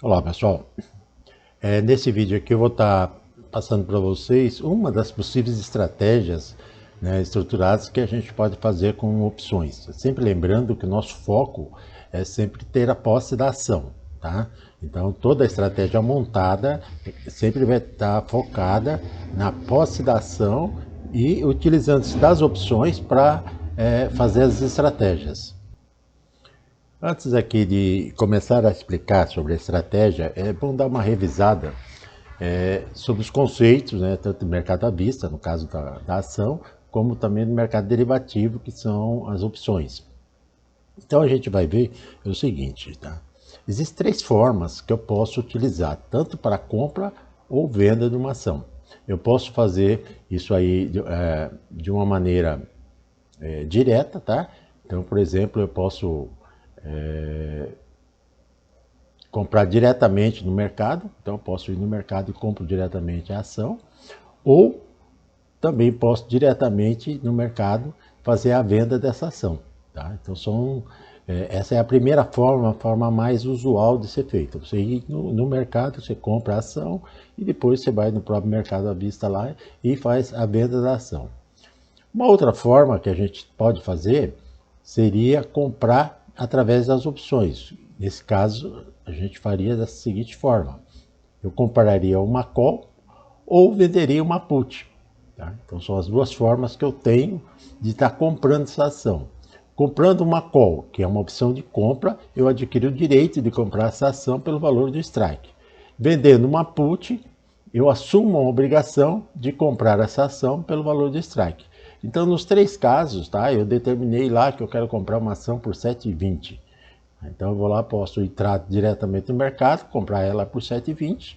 Olá pessoal, nesse vídeo aqui eu vou estar passando para vocês uma das possíveis estratégias, né, estruturadas que a gente pode fazer com opções. Sempre lembrando que o nosso foco é sempre ter a posse da ação, tá? Então toda a estratégia montada sempre vai estar focada na posse da ação e utilizando-se das opções para fazer as estratégias. Antes aqui de começar a explicar sobre a estratégia, é bom dar uma revisada sobre os conceitos, né, tanto do mercado à vista, no caso da ação, como também do mercado derivativo, que são as opções. Então a gente vai ver o seguinte, tá? Existem três formas que eu posso utilizar, tanto para compra ou venda de uma ação. Eu posso fazer isso aí de uma maneira direta, tá? Então, por exemplo, eu posso comprar diretamente no mercado, então eu posso ir no mercado e compro diretamente a ação, ou também posso diretamente no mercado fazer a venda dessa ação. Tá? Então essa é a primeira forma, a forma mais usual de ser feita. Você ir no mercado, você compra a ação e depois você vai no próprio mercado à vista lá e faz a venda da ação. Uma outra forma que a gente pode fazer seria comprar através das opções. Nesse caso, a gente faria da seguinte forma: eu compraria uma call ou venderia uma put. Tá? Então são as duas formas que eu tenho de estar comprando essa ação. Comprando uma call, que é uma opção de compra, eu adquiro o direito de comprar essa ação pelo valor do strike. Vendendo uma put, eu assumo a obrigação de comprar essa ação pelo valor do strike. Então, nos três casos, tá, eu determinei lá que eu quero comprar uma ação por 7,20. Então, eu vou lá, posso entrar diretamente no mercado, comprar ela por 7,20,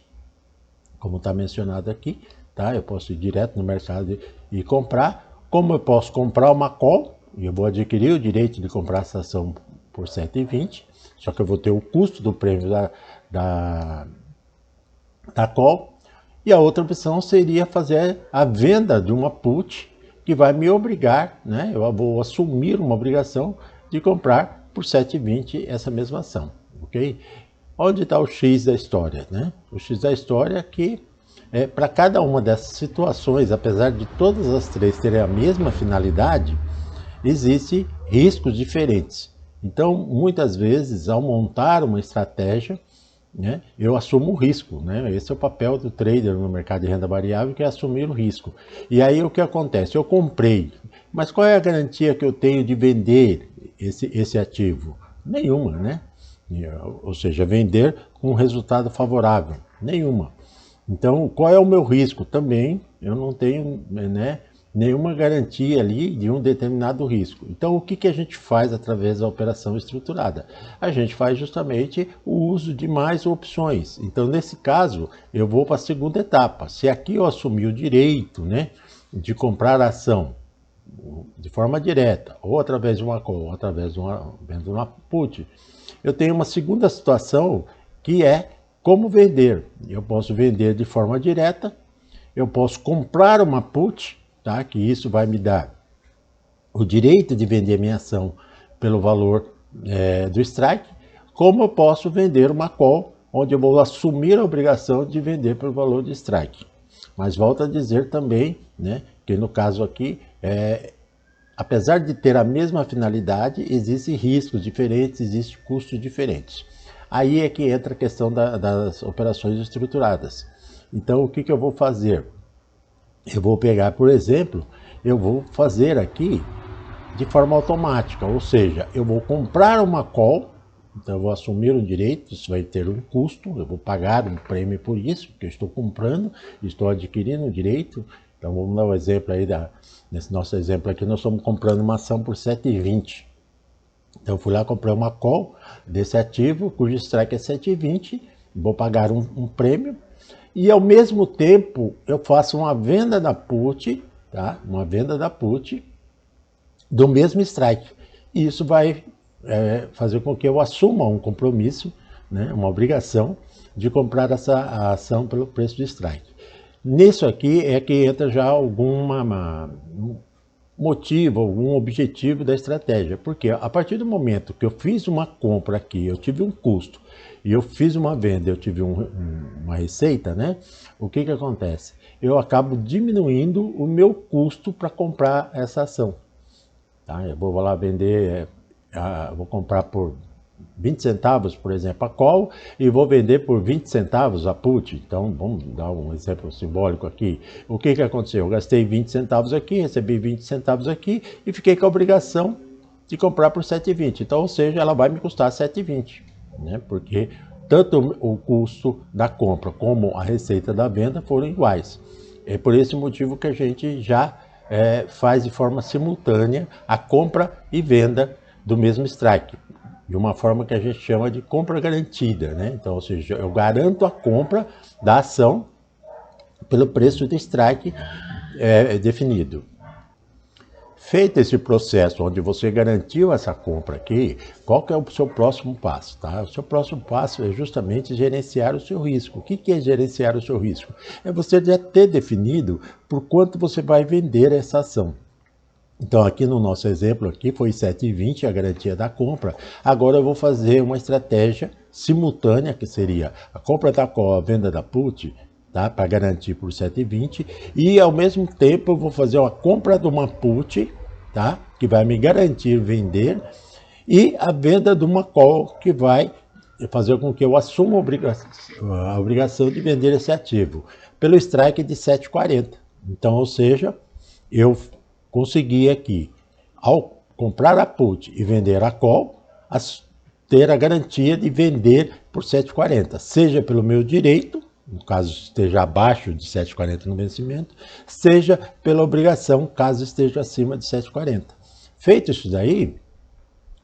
como está mencionado aqui, tá? Eu posso ir direto no mercado e comprar. Como eu posso comprar uma call, eu vou adquirir o direito de comprar essa ação por 7,20, só que eu vou ter o custo do prêmio da call. E a outra opção seria fazer a venda de uma put, que vai me obrigar, né? Eu vou assumir uma obrigação de comprar por 7,20 essa mesma ação, ok? Onde está o X da história, né? O X da história é que para cada uma dessas situações, apesar de todas as três terem a mesma finalidade, existem riscos diferentes. Então, muitas vezes, ao montar uma estratégia, né, eu assumo o risco, né? Esse é o papel do trader no mercado de renda variável, que é assumir o risco. E aí o que acontece? Eu comprei, mas qual é a garantia que eu tenho de vender esse ativo? Nenhuma, né? Ou seja, vender com um resultado favorável? Nenhuma. Então, qual é o meu risco? Também eu não tenho, né, nenhuma garantia ali de um determinado risco. Então, o que a gente faz através da operação estruturada? A gente faz justamente o uso de mais opções. Então, nesse caso, eu vou para a segunda etapa. Se aqui eu assumi o direito, né, de comprar a ação de forma direta, ou através de uma call, ou através de uma put, eu tenho uma segunda situação, que é como vender. Eu posso vender de forma direta, eu posso comprar uma put, tá? Que isso vai me dar o direito de vender minha ação pelo valor do strike, como eu posso vender uma call, onde eu vou assumir a obrigação de vender pelo valor de strike. Mas volto a dizer também, né, que no caso aqui, apesar de ter a mesma finalidade, existem riscos diferentes, existem custos diferentes. Aí é que entra a questão das operações estruturadas. Então, o que eu vou fazer? Eu vou pegar, por exemplo, eu vou fazer aqui de forma automática, ou seja, eu vou comprar uma call, então eu vou assumir o direito, isso vai ter um custo, eu vou pagar um prêmio por isso, porque eu estou comprando, estou adquirindo o direito. Então vamos dar um exemplo aí, nesse nosso exemplo aqui, nós estamos comprando uma ação por 7,20. Então eu fui lá, comprei uma call desse ativo, cujo strike é 7,20, vou pagar um prêmio, e ao mesmo tempo eu faço uma venda da put, tá? Uma venda da put do mesmo strike. E isso vai fazer com que eu assuma um compromisso, né, uma obrigação de comprar essa ação pelo preço de strike. Nisso aqui é que entra já um motivo, algum objetivo da estratégia. Porque a partir do momento que eu fiz uma compra aqui, eu tive um custo, e eu fiz uma venda, eu tive uma receita, né? O que acontece? Eu acabo diminuindo o meu custo para comprar essa ação. Tá? Eu vou lá vender, vou comprar por 20 centavos, por exemplo, a call, e vou vender por 20 centavos a put. Então, vamos dar um exemplo simbólico aqui. O que aconteceu? Eu gastei 20 centavos aqui, recebi 20 centavos aqui e fiquei com a obrigação de comprar por 7,20. Então, ou seja, ela vai me custar 7,20, né? Porque tanto o custo da compra como a receita da venda foram iguais. É por esse motivo que a gente já faz de forma simultânea a compra e venda do mesmo strike, de uma forma que a gente chama de compra garantida, né? Então, ou seja, eu garanto a compra da ação pelo preço de strike definido. Feito esse processo onde você garantiu essa compra aqui, qual que é o seu próximo passo? Tá? O seu próximo passo é justamente gerenciar o seu risco. O que é gerenciar o seu risco? É você já ter definido por quanto você vai vender essa ação. Então aqui no nosso exemplo aqui foi 7,20 a garantia da compra. Agora eu vou fazer uma estratégia simultânea, que seria a compra da call, a venda da put, tá? Para garantir por 7,20, e ao mesmo tempo eu vou fazer uma compra de uma put, tá? Que vai me garantir vender, e a venda de uma call, que vai fazer com que eu assuma a obrigação de vender esse ativo pelo strike de 7,40. Então, ou seja, eu consegui aqui, ao comprar a put e vender a call, ter a garantia de vender por 7,40, seja pelo meu direito, no caso esteja abaixo de 7,40 no vencimento, seja pela obrigação, caso esteja acima de 7,40. Feito isso daí,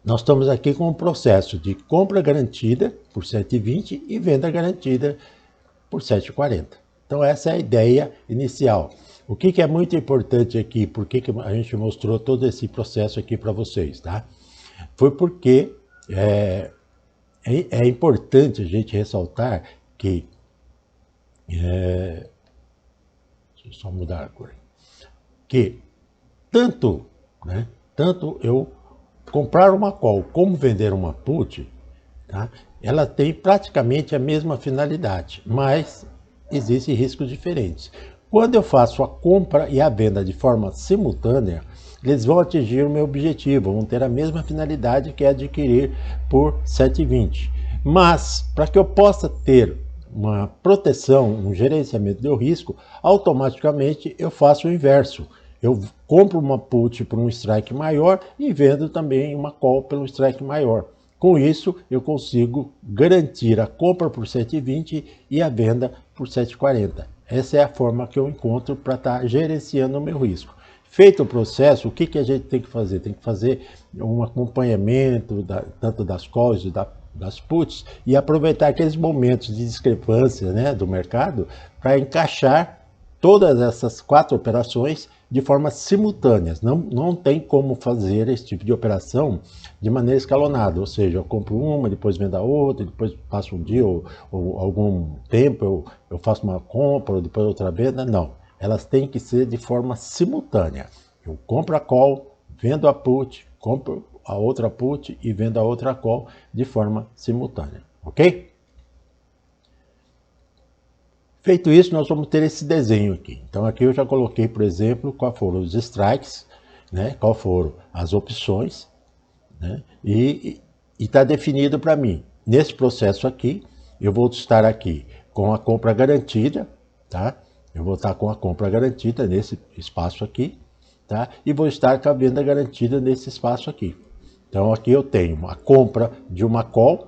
nós estamos aqui com um processo de compra garantida por 7,20 e venda garantida por 7,40. Então essa é a ideia inicial. O que é muito importante aqui, por que a gente mostrou todo esse processo aqui para vocês, tá? Foi porque é importante a gente ressaltar que... deixa eu só mudar a cor. Que tanto eu comprar uma call como vender uma put, tá? Ela tem praticamente a mesma finalidade, mas existem riscos diferentes. Quando eu faço a compra e a venda de forma simultânea, eles vão atingir o meu objetivo, vão ter a mesma finalidade, que é adquirir por 7,20. Mas, para que eu possa ter uma proteção, um gerenciamento do risco, automaticamente eu faço o inverso. Eu compro uma put por um strike maior e vendo também uma call pelo strike maior. Com isso, eu consigo garantir a compra por 7,20 e a venda por 7,40. Essa é a forma que eu encontro para estar gerenciando o meu risco. Feito o processo, o que a gente tem que fazer? Tem que fazer um acompanhamento tanto das calls e das puts e aproveitar aqueles momentos de discrepância, né, do mercado para encaixar todas essas 4 operações de forma simultânea. Não tem como fazer esse tipo de operação de maneira escalonada, ou seja, eu compro uma, depois vendo a outra, depois passo um dia ou algum tempo eu faço uma compra, depois outra venda. Não, elas têm que ser de forma simultânea. Eu compro a call, vendo a put, compro a outra put e vendo a outra call de forma simultânea, ok? Feito isso, nós vamos ter esse desenho aqui. Então aqui eu já coloquei, por exemplo, quais foram os strikes, né? Qual foram as opções, né? E está definido para mim. Nesse processo aqui, eu vou estar aqui com a compra garantida, tá? Eu vou estar com a compra garantida nesse espaço aqui, tá? E vou estar com a venda garantida nesse espaço aqui. Então aqui eu tenho a compra de uma call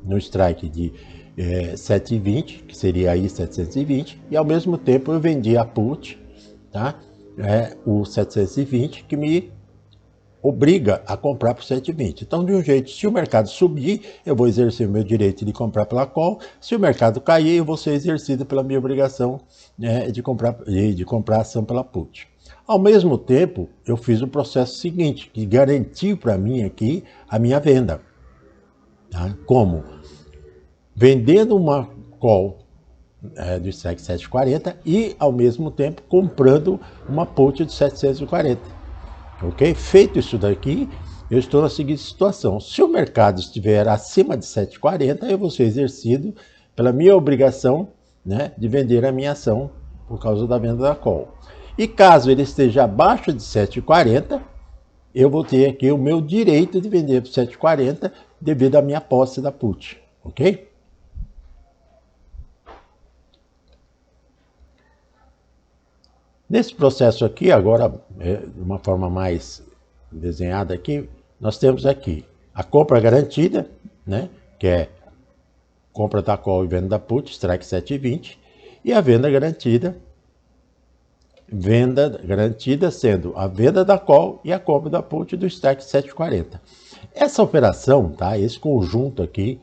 no strike de 7,20, que seria aí 720, e ao mesmo tempo eu vendi a put, tá? O 720, que me obriga a comprar por 7,20. Então, de um jeito, se o mercado subir, eu vou exercer o meu direito de comprar pela call. Se o mercado cair, eu vou ser exercido pela minha obrigação de comprar a ação pela put. Ao mesmo tempo, eu fiz o processo seguinte, que garantiu para mim aqui a minha venda. Tá? Como? Vendendo uma call do strike 740 e, ao mesmo tempo, comprando uma put de 740. Ok? Feito isso daqui, eu estou na seguinte situação. Se o mercado estiver acima de 740, eu vou ser exercido pela minha obrigação, né, de vender a minha ação por causa da venda da call. E caso ele esteja abaixo de 740, eu vou ter aqui o meu direito de vender por 740 devido à minha posse da put. Ok? Nesse processo aqui, agora, de uma forma mais desenhada aqui, nós temos aqui a compra garantida, né, que é compra da call e venda da put, strike 7,20, e a venda garantida sendo a venda da call e a compra da put do strike 7,40. Essa operação, tá, esse conjunto aqui,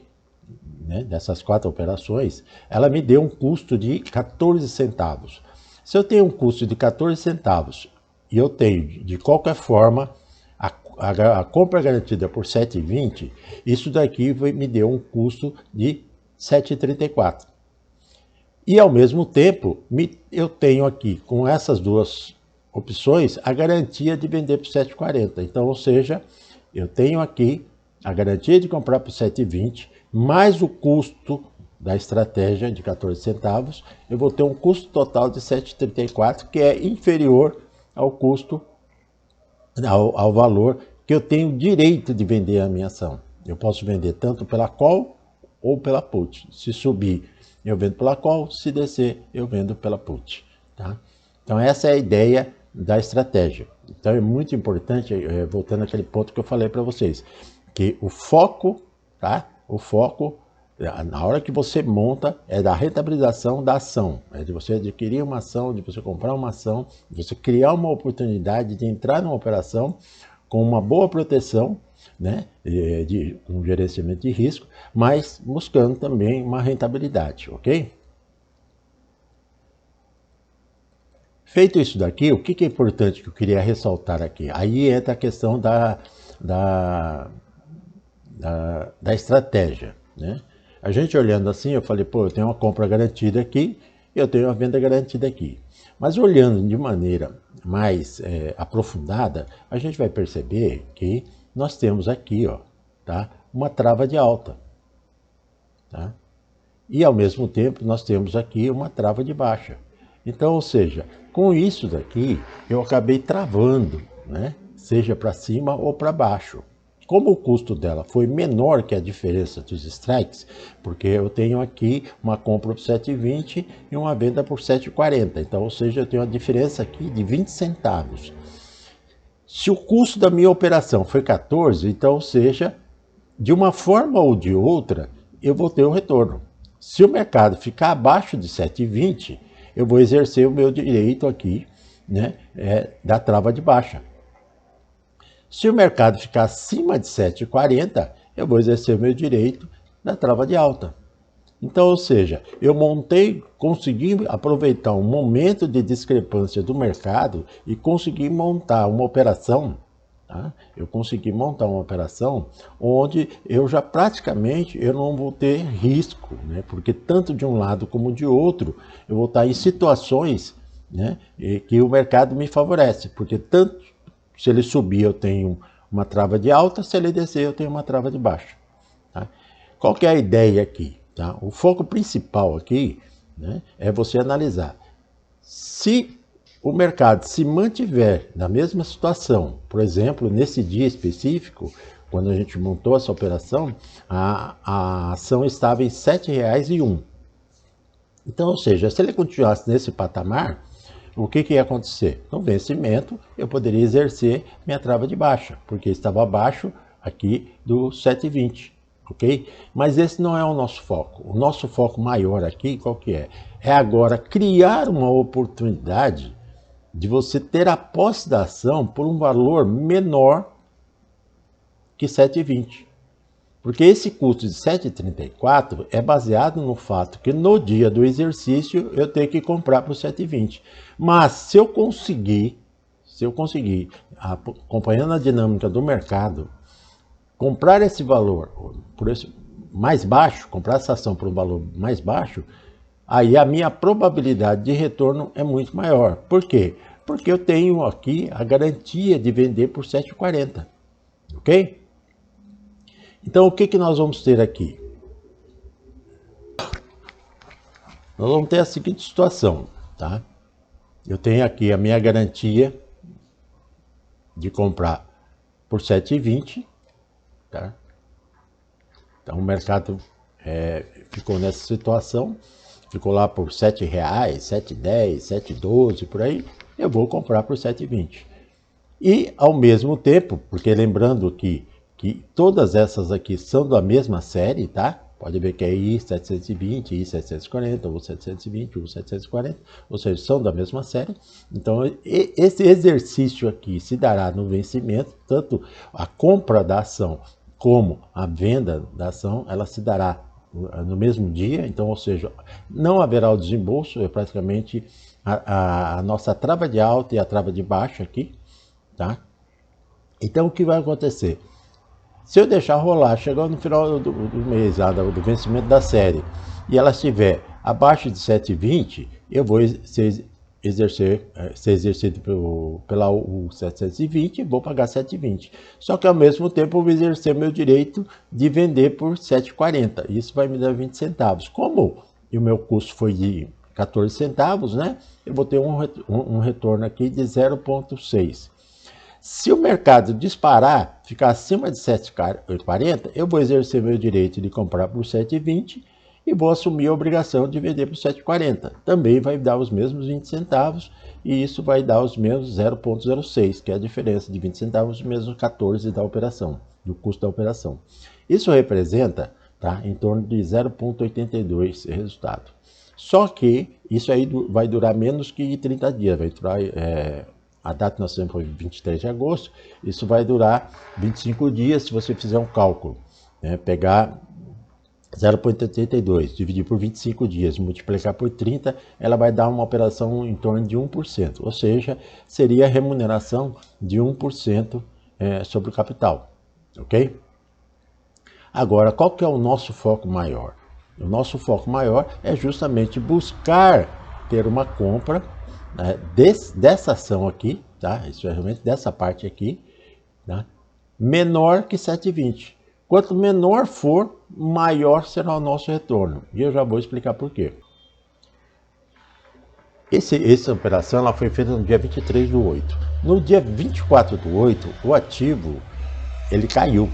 né, dessas 4 operações, ela me deu um custo de 14 centavos. Se eu tenho um custo de 14 centavos e eu tenho, de qualquer forma, a compra garantida por 7,20, isso daqui me deu um custo de 7,34. E, ao mesmo tempo, eu tenho aqui, com essas duas opções, a garantia de vender por 7,40. Então, ou seja, eu tenho aqui a garantia de comprar por 7,20, mais o custo da estratégia de 14 centavos, eu vou ter um custo total de 7,34, que é inferior ao custo, ao valor que eu tenho direito de vender a minha ação. Eu posso vender tanto pela call ou pela put. Se subir, eu vendo pela call, se descer, eu vendo pela put. Tá? Então essa é a ideia da estratégia. Então é muito importante, voltando àquele ponto que eu falei para vocês, que o foco, tá? O foco, na hora que você monta, é da rentabilização da ação. É de você adquirir uma ação, de você comprar uma ação, de você criar uma oportunidade de entrar numa operação com uma boa proteção, né, com gerenciamento de risco, mas buscando também uma rentabilidade, ok? Feito isso daqui, o que é importante que eu queria ressaltar aqui? Aí entra a questão da estratégia, né? A gente olhando assim, eu falei, pô, eu tenho uma compra garantida aqui, eu tenho uma venda garantida aqui. Mas olhando de maneira mais aprofundada, a gente vai perceber que nós temos aqui, ó, tá, uma trava de alta, tá? E ao mesmo tempo nós temos aqui uma trava de baixa. Então, ou seja, com isso daqui eu acabei travando, né? Seja para cima ou para baixo. Como o custo dela foi menor que a diferença dos strikes, porque eu tenho aqui uma compra por 7,20 e uma venda por 7,40. Então, ou seja, eu tenho uma diferença aqui de 20 centavos. Se o custo da minha operação foi 14, então, ou seja, de uma forma ou de outra, eu vou ter um retorno. Se o mercado ficar abaixo de 7,20, eu vou exercer o meu direito aqui, né, da trava de baixa. Se o mercado ficar acima de 7,40, eu vou exercer o meu direito da trava de alta. Então, ou seja, eu consegui aproveitar um momento de discrepância do mercado e consegui montar uma operação, tá? Eu consegui montar uma operação onde eu já praticamente eu não vou ter risco, né? Porque tanto de um lado como de outro, eu vou estar em situações, né, que o mercado me favorece, porque tanto se ele subir, eu tenho uma trava de alta, se ele descer, eu tenho uma trava de baixa. Tá? Qual que é a ideia aqui? Tá? O foco principal aqui, né, é você analisar. Se o mercado se mantiver na mesma situação, por exemplo, nesse dia específico, quando a gente montou essa operação, a ação estava em R$ 7,01. Então, ou seja, se ele continuasse nesse patamar, o que ia acontecer? No vencimento, eu poderia exercer minha trava de baixa, porque estava abaixo aqui do 7,20, ok? Mas esse não é o nosso foco. O nosso foco maior aqui, qual que é? É agora criar uma oportunidade de você ter a posse da ação por um valor menor que 7,20. Porque esse custo de 7,34 é baseado no fato que no dia do exercício eu tenho que comprar por 7,20. Mas se eu conseguir, acompanhando a dinâmica do mercado, comprar esse valor por esse mais baixo, comprar essa ação por um valor mais baixo, aí a minha probabilidade de retorno é muito maior. Por quê? Porque eu tenho aqui a garantia de vender por 7,40, ok? Então o que nós vamos ter aqui? Nós vamos ter a seguinte situação, tá? Eu tenho aqui a minha garantia de comprar por 7,20, tá? Então o mercado ficou nessa situação, ficou lá por R$7, 7,10, 7,12, por aí, eu vou comprar por 7,20. E ao mesmo tempo, porque lembrando que todas essas aqui são da mesma série, tá? Pode ver que é I720, I740, ou 720, ou 740, ou seja, são da mesma série. Então, esse exercício aqui se dará no vencimento, tanto a compra da ação como a venda da ação, ela se dará no mesmo dia, então, ou seja, não haverá o desembolso, é praticamente a nossa trava de alta e a trava de baixa aqui, tá? Então, o que vai acontecer? Se eu deixar rolar, chegar no final do mês, do vencimento da série, e ela estiver abaixo de 7,20, eu vou ser exercido pela U720 e vou pagar 7,20. Só que ao mesmo tempo eu vou exercer meu direito de vender por 7,40. Isso vai me dar 20 centavos. Como o meu custo foi de 14 centavos, né? Eu vou ter um retorno aqui de 0,6. Se o mercado disparar, ficar acima de 7,40, eu vou exercer meu direito de comprar por 7,20 e vou assumir a obrigação de vender por 7,40. Também vai dar os mesmos 20 centavos e isso vai dar os mesmos 0,06, que é a diferença de 20 centavos, mesmo 14 da operação, do custo da operação. Isso representa, tá, em torno de 0,82 resultado. Só que isso aí vai durar menos que 30 dias, vai durar... A data que nós temos foi 23 de agosto, isso vai durar 25 dias se você fizer um cálculo, né? Pegar 0,82, dividir por 25 dias, multiplicar por 30, ela vai dar uma operação em torno de 1%, ou seja, seria a remuneração de 1% sobre o capital, ok? Agora, qual que é o nosso foco maior? O nosso foco maior é justamente buscar ter uma compra dessa ação aqui, tá? Isso é realmente dessa parte aqui, tá? Menor que 7,20. Quanto menor for, maior será o nosso retorno. E eu já vou explicar por quê. Essa operação ela foi feita no dia 23/8. No dia 24/8, o ativo ele caiu.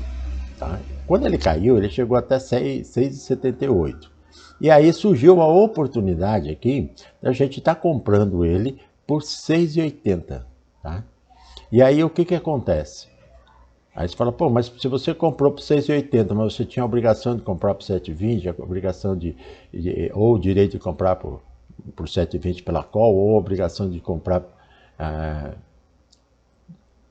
Tá? Quando ele caiu, ele chegou até 6,78. E aí surgiu a oportunidade aqui da gente estar comprando ele por 6,80, tá? E aí o que acontece? Aí você fala, pô, mas se você comprou por 6,80, mas você tinha a obrigação de comprar por 7,20, a obrigação ou o direito de comprar por 7,20 pela call, ou a obrigação de comprar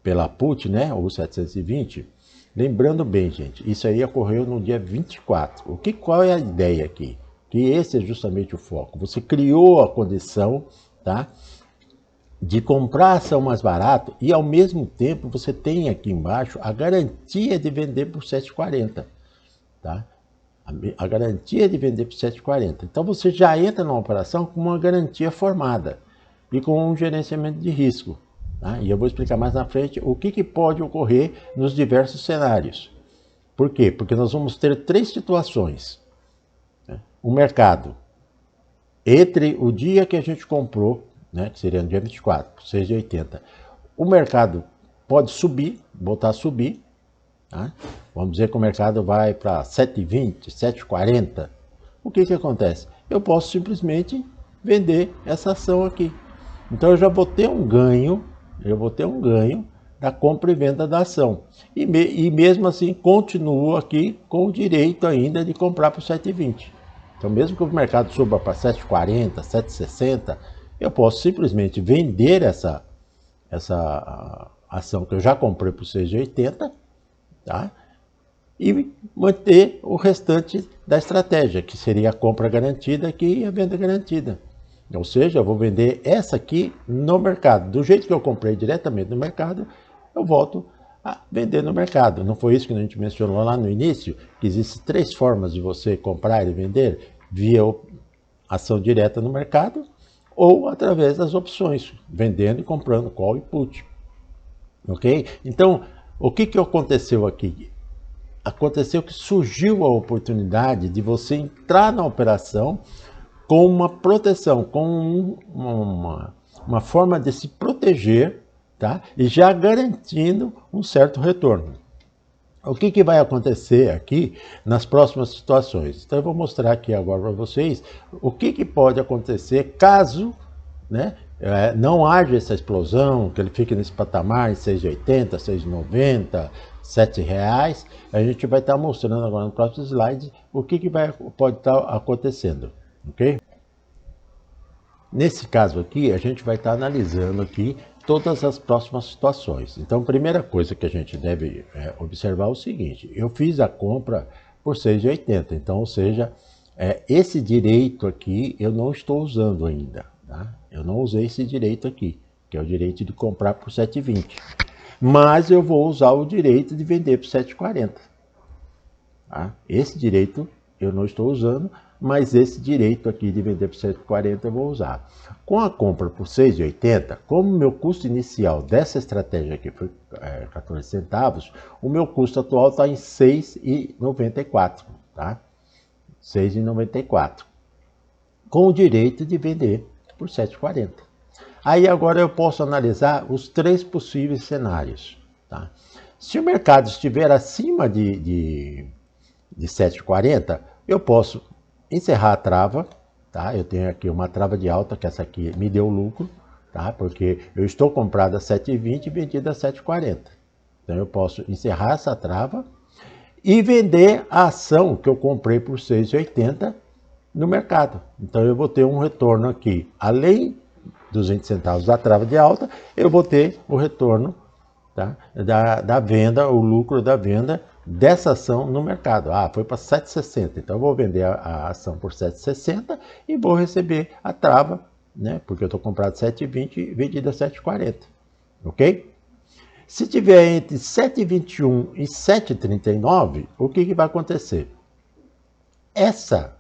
pela put, né, ou 720. Lembrando bem, gente, isso aí ocorreu no dia 24. Qual é a ideia aqui? Que esse é justamente o foco. Você criou a condição, tá, de comprar a ação mais barato e ao mesmo tempo você tem aqui embaixo a garantia de vender por 7,40, tá? A garantia de vender por 7,40. Então você já entra numa operação com uma garantia formada e com um gerenciamento de risco, tá? E eu vou explicar mais na frente o que pode ocorrer nos diversos cenários. Por quê? Porque nós vamos ter três situações. O mercado, entre o dia que a gente comprou, né, que seria no dia 24, 6,80, o mercado pode subir, voltar a subir, tá? Vamos dizer que o mercado vai para 7,20, 7,40. O que acontece? Eu posso simplesmente vender essa ação aqui. Então eu já vou ter um ganho, da compra e venda da ação. E mesmo assim continuo aqui com o direito ainda de comprar por 7,20. Então, mesmo que o mercado suba para 7,40, 7,60, eu posso simplesmente vender essa ação que eu já comprei por 6,80, tá? E manter o restante da estratégia, que seria a compra garantida aqui e a venda garantida. Ou seja, eu vou vender essa aqui no mercado. Do jeito que eu comprei diretamente no mercado, eu volto a vender no mercado. Não foi isso que a gente mencionou lá no início? Que existem três formas de você comprar e vender via ação direta no mercado ou através das opções, vendendo e comprando call e put. Ok? Então, o que aconteceu aqui? Aconteceu que surgiu a oportunidade de você entrar na operação com uma proteção, com uma forma de se proteger, tá? E já garantindo um certo retorno. O que vai acontecer aqui nas próximas situações? Então eu vou mostrar aqui agora para vocês o que pode acontecer caso, né, não haja essa explosão, que ele fique nesse patamar em 6,80, 6,90, R$7. A gente vai estar mostrando agora no próximo slide o que pode estar acontecendo, ok? Nesse caso aqui, a gente vai estar analisando aqui todas as próximas situações. Então, a primeira coisa que a gente deve observar é o seguinte: eu fiz a compra por 6,80, então, ou seja, esse direito aqui eu não estou usando ainda, tá? Eu não usei esse direito aqui, que é o direito de comprar por 7,20. Mas eu vou usar o direito de vender por 7,40. Tá? Esse direito eu não estou usando, mas esse direito aqui de vender por 7,40 eu vou usar. Com a compra por 6,80, como o meu custo inicial dessa estratégia aqui foi 14 centavos, o meu custo atual está em 6,94, tá? 6,94. Com o direito de vender por 7,40. Aí agora eu posso analisar os três possíveis cenários, tá? Se o mercado estiver acima de 7,40, eu posso encerrar a trava, tá? Eu tenho aqui uma trava de alta, que essa aqui me deu lucro, tá? Porque eu estou comprado a 7,20 e vendido a 7,40. Então eu posso encerrar essa trava e vender a ação que eu comprei por 6,80 no mercado. Então eu vou ter um retorno aqui, além dos 20 centavos da trava de alta, eu vou ter o retorno, tá, da venda, o lucro da venda dessa ação no mercado. Foi para 7,60, então eu vou vender a ação por 7,60 e vou receber a trava, né, porque eu estou comprado 7,20 e vendido a 7,40, ok? Se tiver entre 7,21 e 7,39, o que vai acontecer? Essa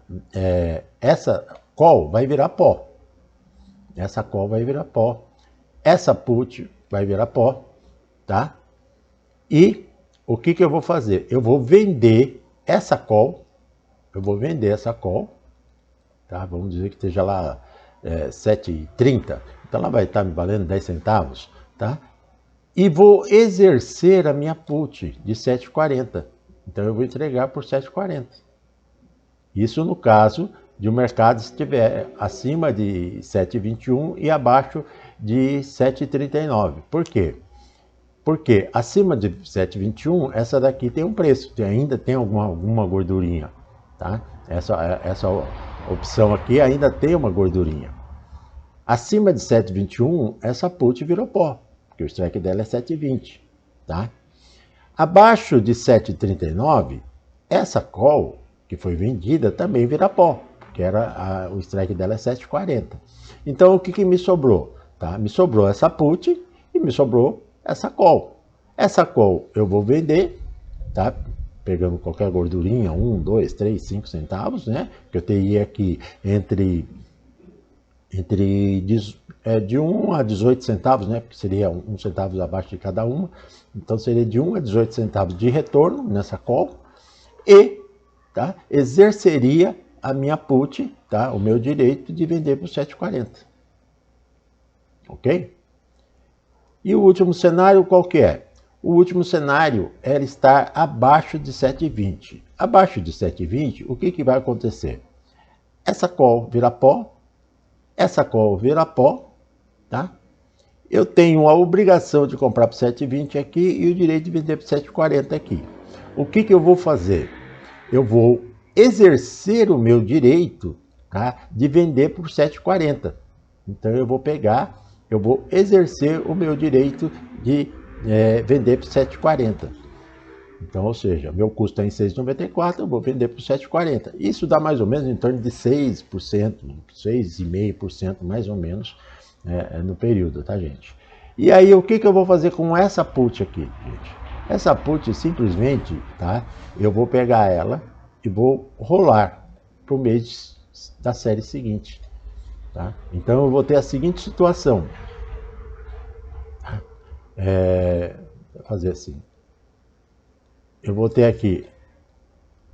call vai virar pó. Essa call vai virar pó. Essa put vai virar pó, tá? E o que eu vou fazer? Eu vou vender essa call. Eu vou vender essa call, tá? Vamos dizer que esteja lá 7,30. Então ela vai estar me valendo 10 centavos, tá? E vou exercer a minha put de 7,40. Então eu vou entregar por 7,40. Isso no caso de o mercado estiver acima de 7,21 e abaixo de 7,39. Por quê? Porque acima de 7,21, essa daqui tem um preço, ainda tem alguma gordurinha, tá? Essa opção aqui ainda tem uma gordurinha. Acima de 7,21, essa put virou pó, porque o strike dela é 7,20, tá? Abaixo de 7,39, essa call que foi vendida também vira pó, que o strike dela é 7,40. Então o que me sobrou? Tá? Me sobrou essa put e me sobrou essa call. Essa call eu vou vender, tá? Pegando qualquer gordurinha, 1, 2, 3, 5 centavos, né? Que eu teria aqui entre de 1 a 18 centavos, né? Porque seria 1 centavo abaixo de cada uma. Então seria de 1 a 18 centavos de retorno nessa call e, tá, exerceria a minha put, tá, o meu direito de vender por 7,40. Ok? E o último cenário qual que é? O último cenário é estar abaixo de 7,20. Abaixo de 7,20, o que vai acontecer? Essa call vira pó, essa call vira pó, tá? Eu tenho a obrigação de comprar por 7,20 aqui e o direito de vender por 7,40 aqui. O que eu vou fazer? Eu vou exercer o meu direito, tá, de vender por 7,40. Então eu vou exercer o meu direito de vender por 7,40. Então, ou seja, meu custo está em 6,94, eu vou vender por 7,40. Isso dá mais ou menos em torno de 6%, 6,5% mais ou menos no período, tá, gente? E aí, o que eu vou fazer com essa put aqui, gente? Essa put simplesmente, tá, eu vou pegar ela e vou rolar para o mês da série seguinte. Tá? Então eu vou ter a seguinte situação. Vou fazer assim. Eu vou ter aqui,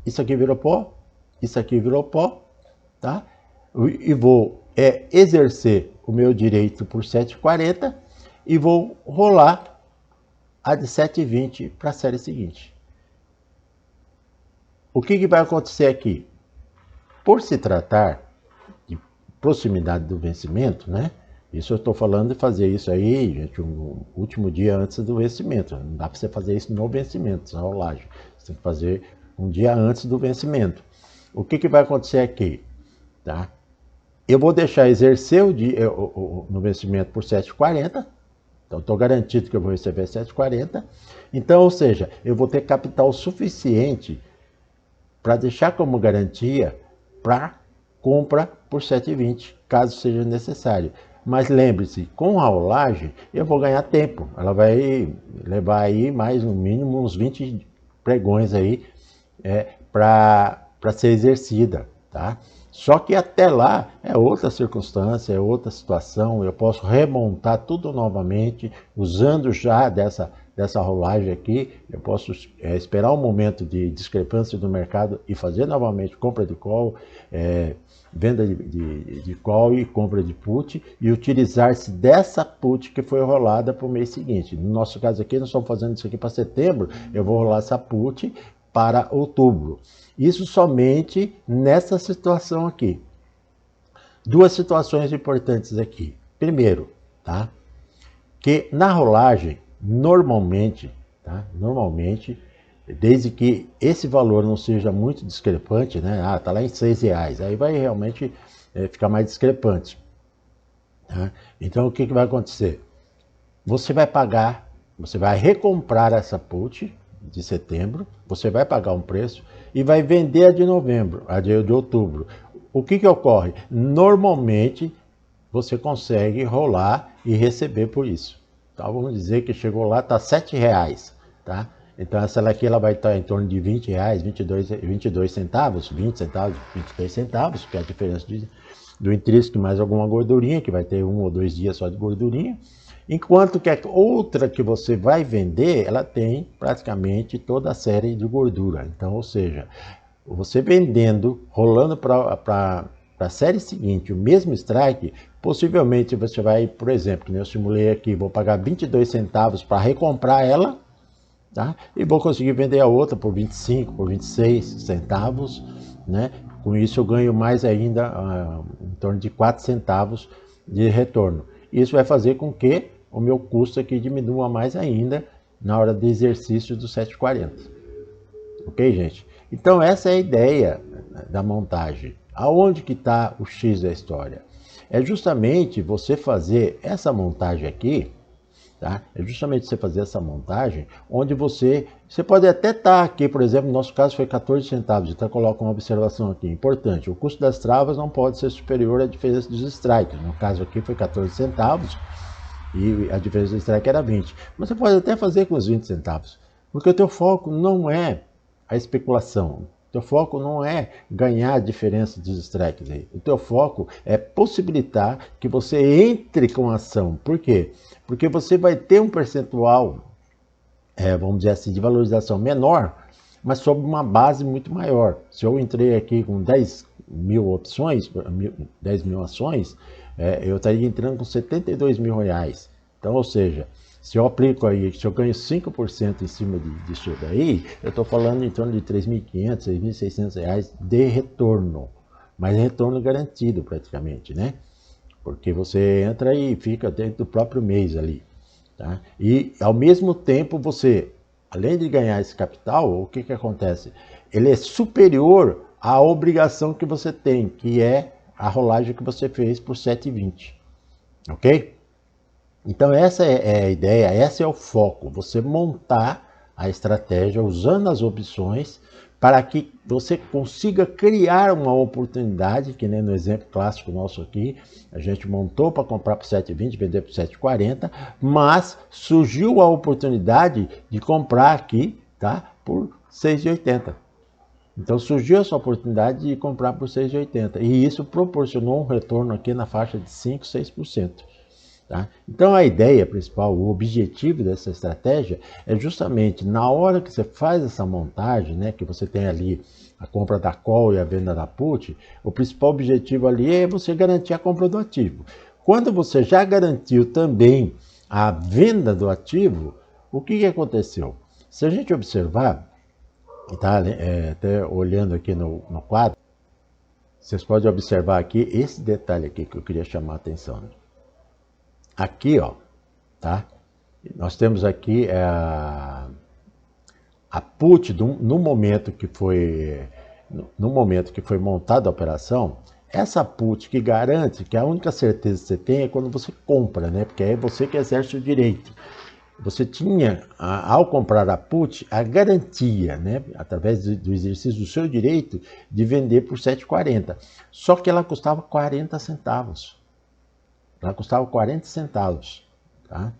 isso aqui virou pó, isso aqui virou pó, tá? E vou exercer o meu direito por 7,40 e vou rolar a de 7,20 para a série seguinte. O que vai acontecer aqui? Por se tratar de proximidade do vencimento, né? Isso eu estou falando de fazer isso aí, gente, o último dia antes do vencimento. Não dá para você fazer isso no vencimento, na rolagem. Você tem que fazer um dia antes do vencimento. O que vai acontecer aqui? Tá? Eu vou deixar exercer no vencimento por 7,40. Então, estou garantido que eu vou receber 7,40. Então, ou seja, eu vou ter capital suficiente para deixar como garantia para compra por 7,20, caso seja necessário. Mas lembre-se, com a rolagem eu vou ganhar tempo. Ela vai levar aí mais no mínimo uns 20 pregões aí para ser exercida, tá? Só que até lá é outra circunstância, é outra situação. Eu posso remontar tudo novamente usando já dessa rolagem aqui. Eu posso esperar um momento de discrepância do mercado e fazer novamente compra de call, venda de call e compra de put e utilizar-se dessa put que foi rolada para o mês seguinte. No nosso caso aqui, nós estamos fazendo isso aqui para setembro, eu vou rolar essa put para outubro. Isso somente nessa situação aqui. Duas situações importantes aqui. Primeiro, tá? Que na rolagem, normalmente, desde que esse valor não seja muito discrepante, né? Tá lá em R$6, aí vai realmente ficar mais discrepante. Tá? Então o que vai acontecer? Você vai pagar, você vai recomprar essa put de setembro, você vai pagar um preço e vai vender a de novembro, a de outubro. O que ocorre? Normalmente você consegue rolar e receber por isso. Então vamos dizer que chegou lá, tá R$7, tá? Então essa daqui ela vai estar em torno de R$20, 22 centavos, 20 centavos, 23 centavos, que é a diferença do intrínseco mais alguma gordurinha, que vai ter 1 ou 2 dias só de gordurinha. Enquanto que a outra que você vai vender, ela tem praticamente toda a série de gordura. Então, ou seja, você vendendo, rolando para a série seguinte, o mesmo strike, possivelmente você vai, por exemplo, que eu simulei aqui, vou pagar 22 centavos para recomprar ela, tá? E vou conseguir vender a outra por 25, por 26 centavos, né? Com isso eu ganho mais ainda, em torno de 4 centavos de retorno. Isso vai fazer com que o meu custo aqui diminua mais ainda na hora do exercício do 7,40. Ok, gente? Então essa é a ideia da montagem. Aonde que está o X da história? É justamente você fazer essa montagem aqui, tá? É justamente você fazer essa montagem onde você pode até estar aqui, por exemplo, no nosso caso foi 14 centavos, então coloca uma observação aqui, importante, o custo das travas não pode ser superior à diferença dos strikes, no caso aqui foi 14 centavos e a diferença do strike era 20, mas você pode até fazer com os 20 centavos, porque o teu foco não é a especulação, o teu foco não é ganhar a diferença dos strikes aí. O teu foco é possibilitar que você entre com a ação. Por quê? Porque você vai ter um percentual, vamos dizer assim, de valorização menor, mas sobre uma base muito maior. Se eu entrei aqui com 10 mil opções, 10 mil ações, eu estaria entrando com R$72 mil. Então, ou seja, se eu aplico aí, se eu ganho 5% em cima disso daí, eu estou falando em torno de R$3.500, R$6.600 de retorno. Mas retorno garantido praticamente, né? Porque você entra e fica dentro do próprio mês ali. Tá? E ao mesmo tempo você, além de ganhar esse capital, o que acontece? Ele é superior à obrigação que você tem, que é a rolagem que você fez por 7,20. Ok? Então essa é a ideia, esse é o foco, você montar a estratégia usando as opções para que você consiga criar uma oportunidade, que nem no exemplo clássico nosso aqui, a gente montou para comprar por 7,20, vender por 7,40, mas surgiu a oportunidade de comprar aqui, tá, por 6,80. Então surgiu essa oportunidade de comprar por 6,80 e isso proporcionou um retorno aqui na faixa de 5, 6%. Tá? Então a ideia principal, o objetivo dessa estratégia é justamente na hora que você faz essa montagem, né, que você tem ali a compra da call e a venda da put, o principal objetivo ali é você garantir a compra do ativo. Quando você já garantiu também a venda do ativo, o que aconteceu? Se a gente observar, tá, até olhando aqui no quadro, vocês podem observar aqui esse detalhe aqui que eu queria chamar a atenção. Aqui, ó, tá? Nós temos aqui a put no momento que foi montada a operação. Essa put que garante que a única certeza que você tem é quando você compra, né? Porque é você que exerce o direito. Você tinha, ao comprar a put, a garantia, né, através do exercício do seu direito, de vender por 7,40. Só que ela custava 40 centavos. Ela custava 40 centavos. Tá?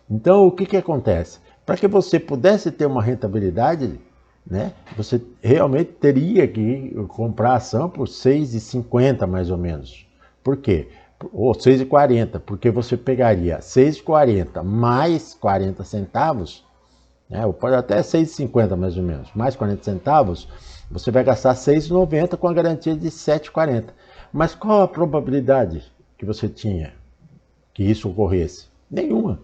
Então, o que acontece? Para que você pudesse ter uma rentabilidade, né, você realmente teria que comprar a ação por 6,50 mais ou menos. Por quê? Ou 6,40, porque você pegaria 6,40 mais 40 centavos, né, ou pode até 6,50 mais ou menos, mais 40 centavos, você vai gastar 6,90 com a garantia de 7,40. Mas qual a probabilidade que você tinha que isso ocorresse? Nenhuma.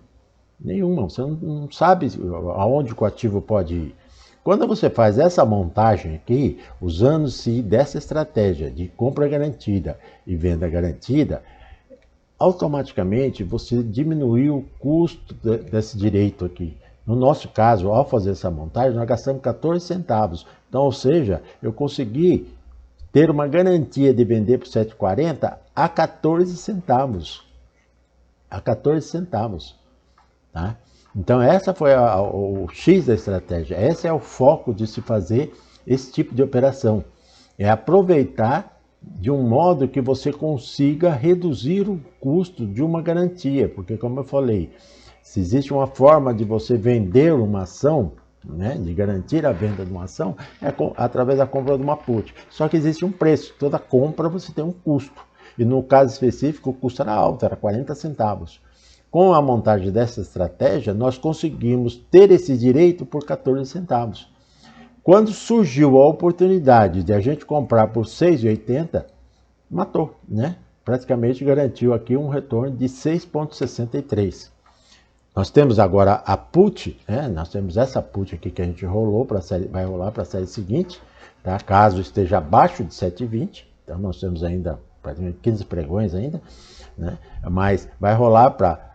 Nenhuma. Você não sabe aonde o ativo pode ir. Quando você faz essa montagem aqui, usando-se dessa estratégia de compra garantida e venda garantida, automaticamente você diminuiu o custo desse direito aqui. No nosso caso, ao fazer essa montagem, nós gastamos 14 centavos. Então, ou seja, eu consegui ter uma garantia de vender por 7,40 a 14 centavos. A 14 centavos. Tá? Então, essa foi o X da estratégia. Esse é o foco de se fazer esse tipo de operação. É aproveitar de um modo que você consiga reduzir o custo de uma garantia. Porque, como eu falei, se existe uma forma de você vender uma ação, né, de garantir a venda de uma ação, é através da compra de uma put. Só que existe um preço. Toda compra você tem um custo. E no caso específico, o custo era alto, era 40 centavos. Com a montagem dessa estratégia, nós conseguimos ter esse direito por 14 centavos. Quando surgiu a oportunidade de a gente comprar por 6,80, matou, né? Praticamente garantiu aqui um retorno de 6,63. Nós temos agora a put, né? Nós temos essa put aqui que a gente rolou para a série, vai rolar para a série seguinte, tá? Caso esteja abaixo de 7,20, então nós temos ainda praticamente 15 pregões ainda, né? Mas vai rolar para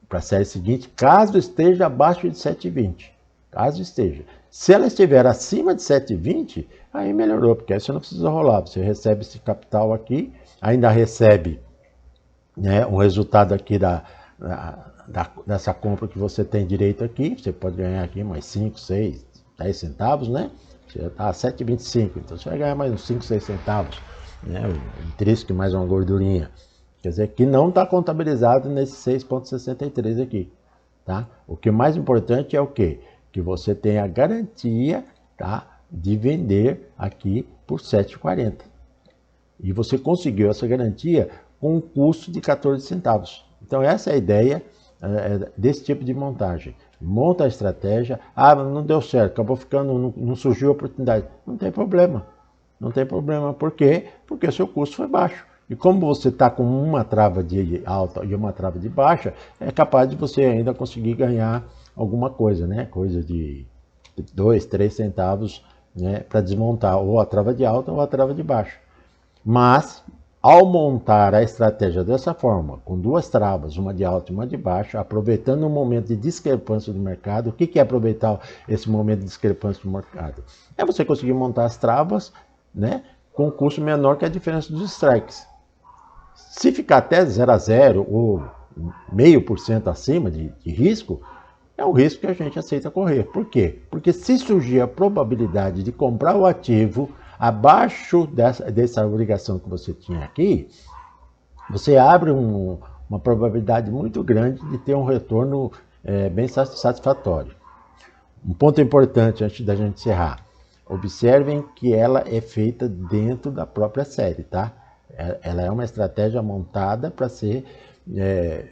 a série seguinte, caso esteja abaixo de 7,20. Caso esteja. Se ela estiver acima de 7,20, aí melhorou, porque aí você não precisa rolar. Você recebe esse capital aqui, ainda recebe, né, um resultado aqui dessa compra que você tem direito aqui. Você pode ganhar aqui mais 5, 6, 10 centavos, né? Você está a 7,25, então você vai ganhar mais uns 5, 6 centavos. Né? Intrínseco mais uma gordurinha. Quer dizer, que não está contabilizado nesse 6,63 aqui, tá? O que é mais importante é o quê? Que você tem a garantia, tá, de vender aqui por 7,40. E você conseguiu essa garantia com um custo de 14 centavos. Então essa é a ideia desse tipo de montagem. Monta a estratégia, não deu certo, acabou ficando, não surgiu a oportunidade. Não tem problema. Não tem problema. Por quê? Porque o seu custo foi baixo. E como você está com uma trava de alta e uma trava de baixa, é capaz de você ainda conseguir ganhar alguma coisa, né? Coisa de 2, 3 centavos, né? Para desmontar ou a trava de alta ou a trava de baixa. Mas, ao montar a estratégia dessa forma, com duas travas, uma de alta e uma de baixa, aproveitando um momento de discrepância do mercado, o que é aproveitar esse momento de discrepância do mercado? É você conseguir montar as travas, né? Com um custo menor que a diferença dos strikes. Se ficar até 0 a 0 ou 0,5% acima de risco, é um risco que a gente aceita correr. Por quê? Porque se surgir a probabilidade de comprar o ativo abaixo dessa obrigação que você tinha aqui, você abre uma probabilidade muito grande de ter um retorno bem satisfatório. Um ponto importante antes da gente encerrar. observem que ela é feita dentro da própria série, tá? Ela é uma estratégia montada para ser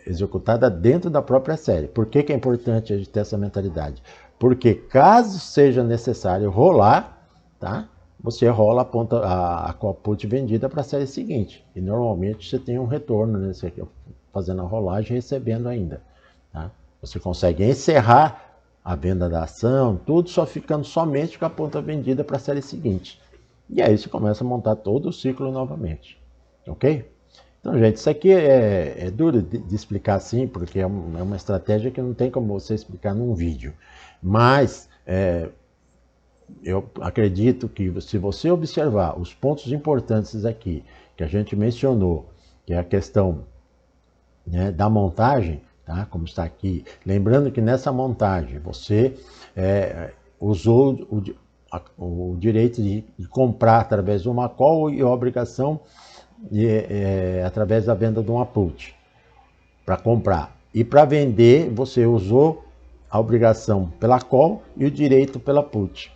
executada dentro da própria série. Por que é importante a gente ter essa mentalidade? Porque caso seja necessário rolar, tá? Você rola a call put vendida para a série seguinte. E normalmente você tem um retorno nesse aqui, fazendo a rolagem e recebendo ainda. Tá? Você consegue encerrar a venda da ação, tudo só ficando somente com a ponta vendida para a série seguinte. E aí você começa a montar todo o ciclo novamente. Ok? Então, gente, isso aqui é duro de explicar assim, porque é uma estratégia que não tem como você explicar num vídeo. Mas eu acredito que se você observar os pontos importantes aqui, que a gente mencionou, que é a questão, né, da montagem, tá? Como está aqui. Lembrando que nessa montagem você usou o direito de comprar através de uma call e a obrigação através da venda de uma put para comprar. E para vender você usou a obrigação pela call e o direito pela put.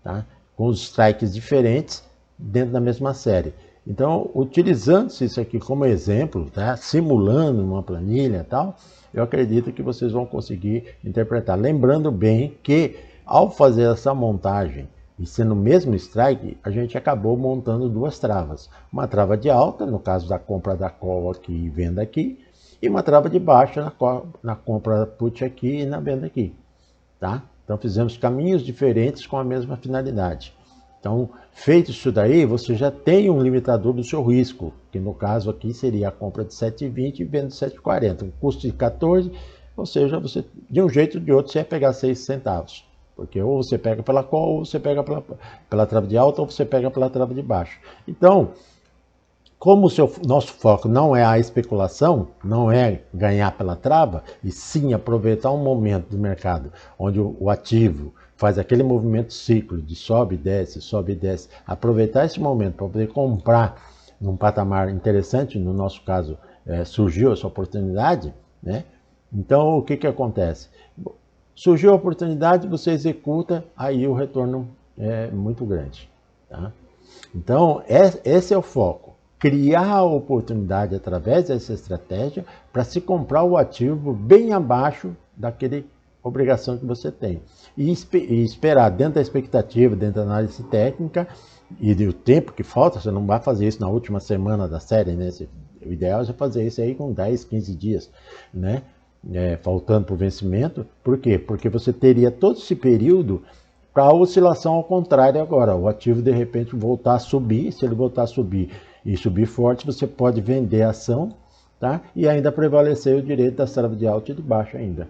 Tá? Com os strikes diferentes dentro da mesma série. Então, utilizando-se isso aqui como exemplo, tá? Simulando uma planilha e tal, eu acredito que vocês vão conseguir interpretar. Lembrando bem que, ao fazer essa montagem e sendo o mesmo strike, a gente acabou montando duas travas. Uma trava de alta, no caso da compra da call aqui e venda aqui, e uma trava de baixa na compra put aqui e na venda aqui. Tá? Então fizemos caminhos diferentes com a mesma finalidade. Então, feito isso daí, você já tem um limitador do seu risco, que no caso aqui seria a compra de 7,20 e venda de 7,40. Um custo de 14, ou seja, você, de um jeito ou de outro, você vai pegar 6 centavos. Porque ou você pega pela call, ou você pega pela trava de alta, ou você pega pela trava de baixo. Então, como nosso foco não é a especulação, não é ganhar pela trava, e sim aproveitar um momento do mercado onde o ativo faz aquele movimento ciclo de sobe e desce, aproveitar esse momento para poder comprar num patamar interessante, no nosso caso surgiu essa oportunidade, né? Então o que acontece? Surgiu a oportunidade, você executa, aí o retorno é muito grande. Tá? Então esse é o foco. Criar a oportunidade através dessa estratégia para se comprar o ativo bem abaixo daquele obrigação que você tem. E esperar dentro da expectativa, dentro da análise técnica e do tempo que falta, você não vai fazer isso na última semana da série, né? O ideal é você fazer isso aí com 10, 15 dias, né? Faltando para o vencimento. Por quê? Porque você teria todo esse período para a oscilação ao contrário agora. O ativo de repente voltar a subir, se ele voltar a subir e subir forte, você pode vender a ação, tá? E ainda prevalecer o direito da trava de alta e de baixo ainda.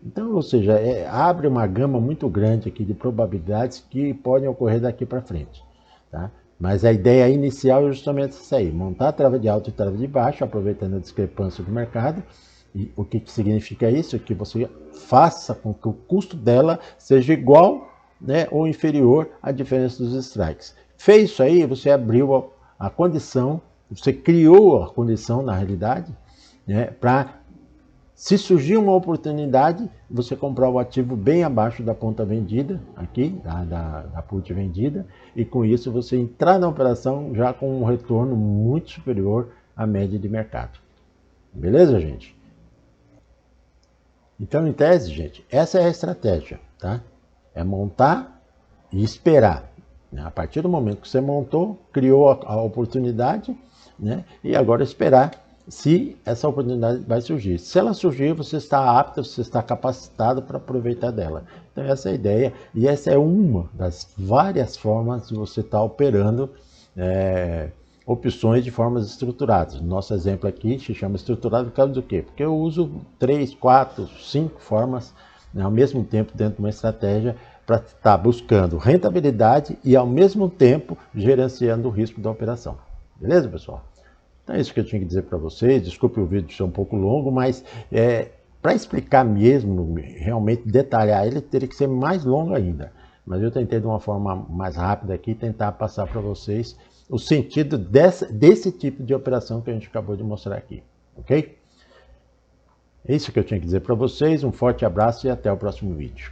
Então, ou seja, abre uma gama muito grande aqui de probabilidades que podem ocorrer daqui para frente. Tá? Mas a ideia inicial é justamente essa aí, montar a trava de alta e trava de baixo, aproveitando a discrepância do mercado. E o que significa isso? Que você faça com que o custo dela seja igual, né, ou inferior à diferença dos strikes. Fez isso aí, você abriu a condição, você criou a condição, na realidade, né, para, se surgir uma oportunidade, você comprar o ativo bem abaixo da ponta vendida, aqui, da put vendida, e com isso você entrar na operação já com um retorno muito superior à média de mercado. Beleza, gente? Então, em tese, gente, essa é a estratégia, tá? É montar e esperar. A partir do momento que você montou, criou a oportunidade, né? E agora esperar se essa oportunidade vai surgir. Se ela surgir, você está apto, você está capacitado para aproveitar dela. Então essa é a ideia, e essa é uma das várias formas de você estar operando opções de formas estruturadas. Nosso exemplo aqui se chama estruturado por causa do quê? Porque eu uso 3, 4, 5 formas, né, ao mesmo tempo dentro de uma estratégia para estar buscando rentabilidade e ao mesmo tempo gerenciando o risco da operação. Beleza, pessoal? Então é isso que eu tinha que dizer para vocês. Desculpe o vídeo ser um pouco longo, mas para explicar mesmo, realmente detalhar ele, teria que ser mais longo ainda. Mas eu tentei de uma forma mais rápida aqui tentar passar para vocês o sentido desse tipo de operação que a gente acabou de mostrar aqui. Ok? É isso que eu tinha que dizer para vocês. Um forte abraço e até o próximo vídeo.